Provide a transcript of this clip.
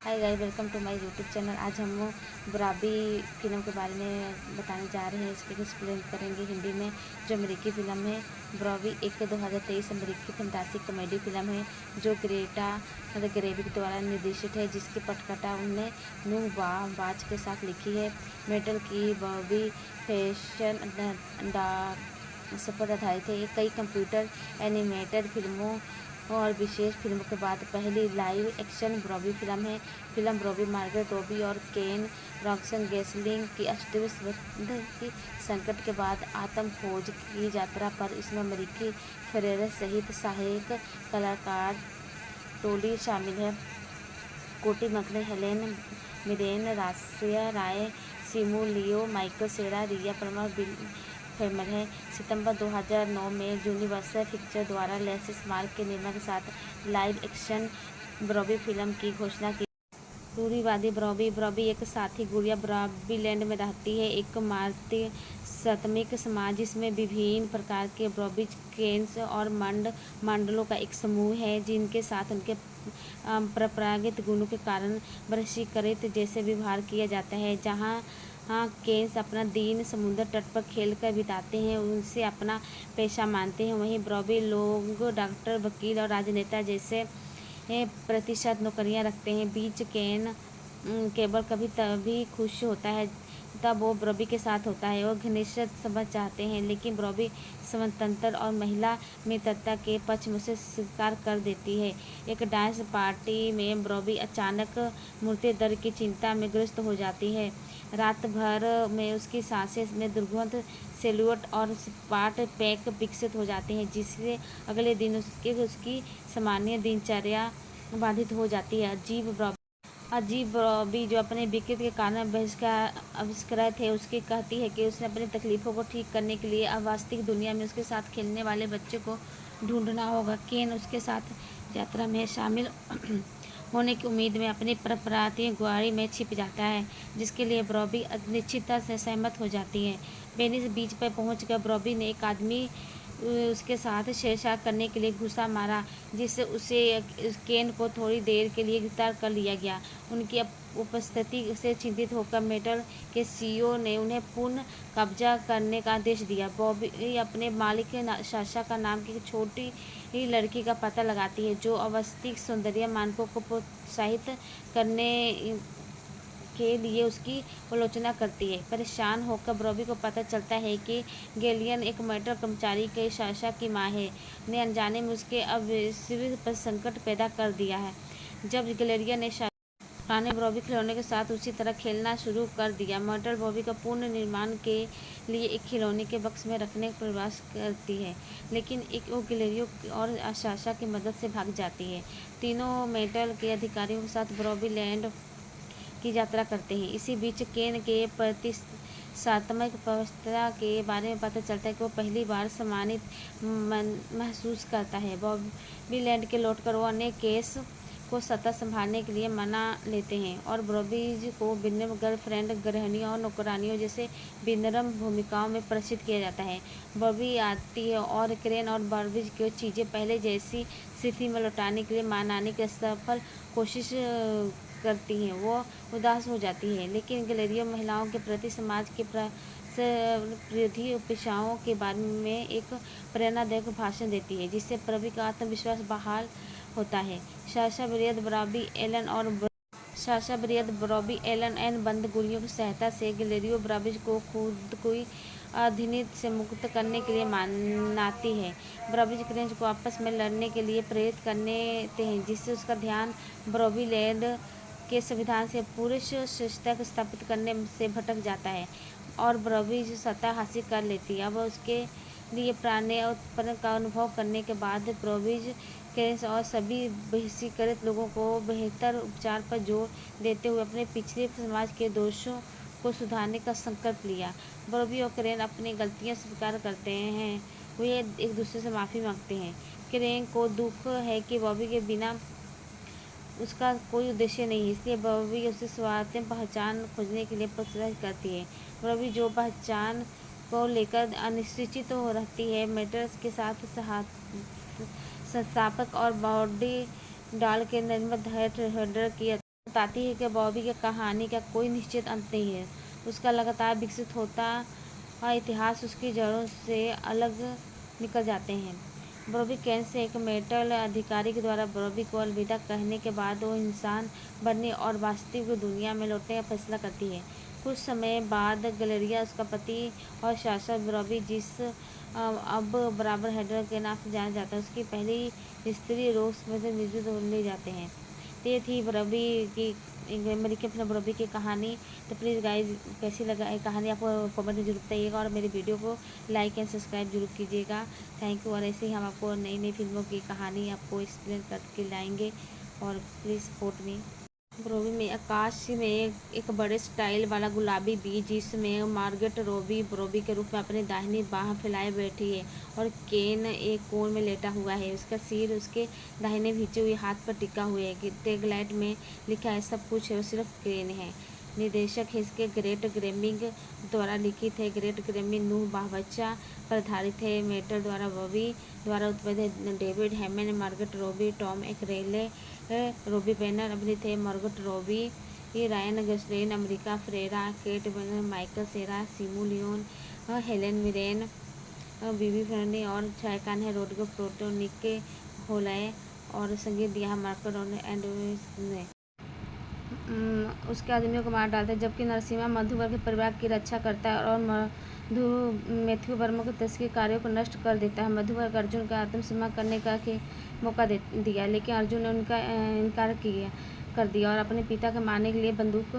Hi guys, welcome to my YouTube channel. आज हम बुराबी film के बारे में बताने जा रहे हैं। इसके एक्सप्लेन करेंगे हिंदी में। जो अमेरिकी फ़िल्म है बुराबी, एक 2023 अमेरिकी फंतासी कॉमेडी फिल्म है जो ग्रेटा गेरविक द्वारा निर्देशित है, जिसकी पटकथा उनने नूह बाज के साथ लिखी है। मेटल की बॉबी फैशन पर आधारित है। ये कई कंप्यूटर एनिमेटेड फिल्मों और विशेष फिल्मों के बाद पहली लाइव एक्शन ब्रॉबी फिल्म है। फिल्म ब्रॉबी मार्गरेट रॉबी और केन रॉक्सन गैसलिंग की अष्टविश्व की संकट के बाद आत्म खोज की यात्रा पर। इसमें अमेरिकी फरेर सहित सहायक कलाकार टोली शामिल है। कोटी मकने, हेलेन मिरेन, रासिया राय, सिमू लियो, माइकल सेरा, रिया परमा, बिल फेमर है। सितंबर 2009 में यूनिवर्सल पिक्चर द्वारा लेसिस मार्क के निर्माण के साथ लाइव एक्शन ब्रॉबी फिल्म की घोषणा की। रूढ़िवादी ब्रॉबी एक साथी गुड़िया ब्रॉबीलैंड में रहती है, एक मातृ सतमिक समाज जिसमें विभिन्न प्रकार के ब्रॉबी केन्स और मंडलों का एक समूह है, जिनके साथ उनके परंपरागत गुणों के कारण वशीकृत जैसे व्यवहार किया जाता है। जहाँ केन्स अपना दिन समुद्र तट पर खेल कर बिताते हैं, उनसे अपना पेशा मानते हैं, वहीं ब्रॉबी लोग डॉक्टर, वकील और राजनेता जैसे प्रतिशत नौकरियां रखते हैं। बीच केन केवल कभी तभी खुश होता है तब वो ब्रॉबी के साथ होता है। वो घनिष्ठ संबंध चाहते हैं, लेकिन ब्रॉबी स्वतंत्र और महिला मित्रता के पक्ष में उसे स्वीकार कर देती है। एक डांस पार्टी में ब्रॉबी अचानक मृत्यु दर की चिंता में ग्रस्त हो जाती है। रात भर में उसकी सांसें में दुर्गंध, सेल्यूट और स्पॉट पैक विकसित हो जाते हैं, जिससे अगले दिन उसकी सामान्य दिनचर्या बाधित हो जाती है। अजीब ब्रॉबी, जो अपने विकृत के कारण आविष्कृत है, उसकी कहती है कि उसने अपनी तकलीफों को ठीक करने के लिए अवास्तविक दुनिया में उसके साथ खेलने वाले बच्चे को ढूंढना होगा। केन उसके साथ यात्रा में शामिल होने की उम्मीद में अपनी परंपरागत गुआरी में छिप जाता है, जिसके लिए ब्रॉबी अनिश्चितता से सहमत हो जाती है। वेनिस बीच पर पहुंचकर ब्रॉबी ने एक आदमी उसके साथ छेड़छाड़ करने के लिए घुसा मारा, जिससे उसे केन को थोड़ी देर के लिए गिरफ्तार कर लिया गया। उनकी उपस्थिति से चिंतित होकर मेटल के सीईओ ने उन्हें पूर्ण कब्जा करने का आदेश दिया। बॉबी अपने मालिक साशा का नाम की एक छोटी लड़की का पता लगाती है, जो अवस्थित सौंदर्य मानकों को प्रोत्साहित करने के लिए उसकी आलोचना करती है। परेशान होकर ब्रॉबी को पता चलता है कि गैलियन, एक मेटल कर्मचारी के साशा की मां है, ने अनजाने में उसके अस्तित्व पर संकट पैदा कर दिया है। जब गैलियन ने पुराने ब्रॉबी खिलौने के साथ उसी तरह खेलना शुरू कर दिया, मेटल बॉबी का पूर्ण निर्माण के लिए एक खिलौने के बक्स में रखने का प्रयास करती है, लेकिन वो गिलेरियो और साशा की मदद से भाग जाती है। तीनों मेटल के अधिकारियों के साथ ब्रॉबी लैंड की यात्रा करते हैं। इसी बीच केन के प्रतिष्ठात्मक अवस्था के बारे में पता चलता है कि वो पहली बार सम्मानित महसूस करता है। बॉबी लैंड के लौटकर वो अन्य केस को सतत संभालने के लिए मना लेते हैं और ब्रॉबीज को विनम्र गर्लफ्रेंड, गृहिणियों और नौकरानियों जैसे विनम्र भूमिकाओं में प्रदर्शित किया जाता है। बॉबी आती है और क्रेन और बॉबीज को चीज़ें पहले जैसी स्थिति में लौटाने के लिए मनाने की सफल कोशिश करती हैं। वो उदास हो जाती है, लेकिन गैलेरियो महिलाओं के प्रति समाज के विरोधी अपेक्षाओं के बारे में एक प्रेरणादायक भाषण देती है, जिससे प्रवी का आत्मविश्वास बहाल होता है। साशा ब्रॉबी एलन एन बंद गोलियों की सहायता से गैलेरियो ब्रॉबीज को खुद कोई अधीनता से मुक्त करने के लिए मनाती है। ब्रॉबीज क्रेंच को आपस में लड़ने के लिए प्रेरित करते हैं, जिससे उसका ध्यान ब्रॉबी लैंड के संविधान से पुरुष श्रेष्ठता को स्थापित करने से भटक जाता है और ब्रॉबी सत्ता हासिल कर लेती है। अब उसके लिए प्राण्य उत्पन्न का अनुभव करने के बाद ब्रॉबीज केन्स और सभी बहिष्कृत लोगों को बेहतर उपचार पर जोर देते हुए अपने पिछले समाज के दोषों को सुधारने का संकल्प लिया। ब्रॉबी और क्रेन अपनी गलतियां स्वीकार करते हैं, वे एक दूसरे से माफ़ी मांगते हैं। क्रेन को दुख है कि बॉबी के बिना उसका कोई उद्देश्य नहीं है, इसलिए बॉबी उसे स्वार्थ पहचान खोजने के लिए प्रोत्साहित करती है। बॉबी जो पहचान को लेकर अनिश्चित हो रहती है, मेटल्स के साथ संस्थापक और बॉडी डॉल के निर्माता हेडर की बताती है कि बॉबी की कहानी का कोई निश्चित अंत नहीं है। उसका लगातार विकसित होता इतिहास उसकी जड़ों से अलग निकल जाते हैं। बॉबी केन से एक मेटल अधिकारी के द्वारा बॉबी को अलविदा कहने के बाद वो इंसान बनने और वास्तविक दुनिया में लौटने का फैसला करती है। कुछ समय बाद गैलेरिया उसका पति और शासक बॉबी, जिस अब बराबर हेडर के नाम से जाना जाता है, उसकी पहली स्त्री रोज में से नियुक्त ले जाते हैं। तो ये थी बॉबी की अमेरिकन फिल्म बॉबी की कहानी। तो प्लीज़ गाइज, कैसी लगा ये कहानी आपको कमेंट में जरूर बताइएगा और मेरी वीडियो को लाइक एंड सब्सक्राइब जरूर कीजिएगा। Thank you. और ऐसे ही हम आपको नई नई फिल्मों की कहानी आपको एक्सप्लेन करके लाएंगे और प्लीज़ सपोर्ट मी। बॉबी में आकाश में एक बड़े स्टाइल वाला गुलाबी बीज, जिसमें मार्गरेट रॉबी बॉबी के रूप में अपनी दाहिनी बाह फैलाए बैठी है और केन एक कोण में लेटा हुआ है। उसका सिर उसके दाहिने भींचे हुए हाथ पर टिका हुआ है। टैगलाइट में लिखा है, सब कुछ है, वो सिर्फ केन है। निर्देशक है इसके ग्रेट ग्रेमिंग द्वारा लिखित है। ग्रेट ग्रेमिंग नूह बाहबच्चा पर आधारित है। मेटर द्वारा बॉबी द्वारा उत्पादित है। David Heyman, Margaret Robbie, Tom Ackerley, Robbie Brenner अभिनीत है। Margaret Robbie, Ryan Gosling, America Ferrera, Kate Winslet, Michael Cera, Simu Liu, Helen Mirren, बीबी फर्नी और छायाकान है रोड्रिगो प्रोटो, निक होलय और संगीत दिया है मार्को एंड ने। उसके आदमियों को मार डालता है, जबकि नरसिम्हा मधुवर के परिवार की रक्षा करता है और मैथ्यू वर्मा के तस्करी कार्यों को नष्ट कर देता है। मधुवर को अर्जुन का आत्मसम्मान करने का मौका दिया, लेकिन अर्जुन ने उनका इनकार कर दिया और अपने पिता को मारने के लिए बंदूक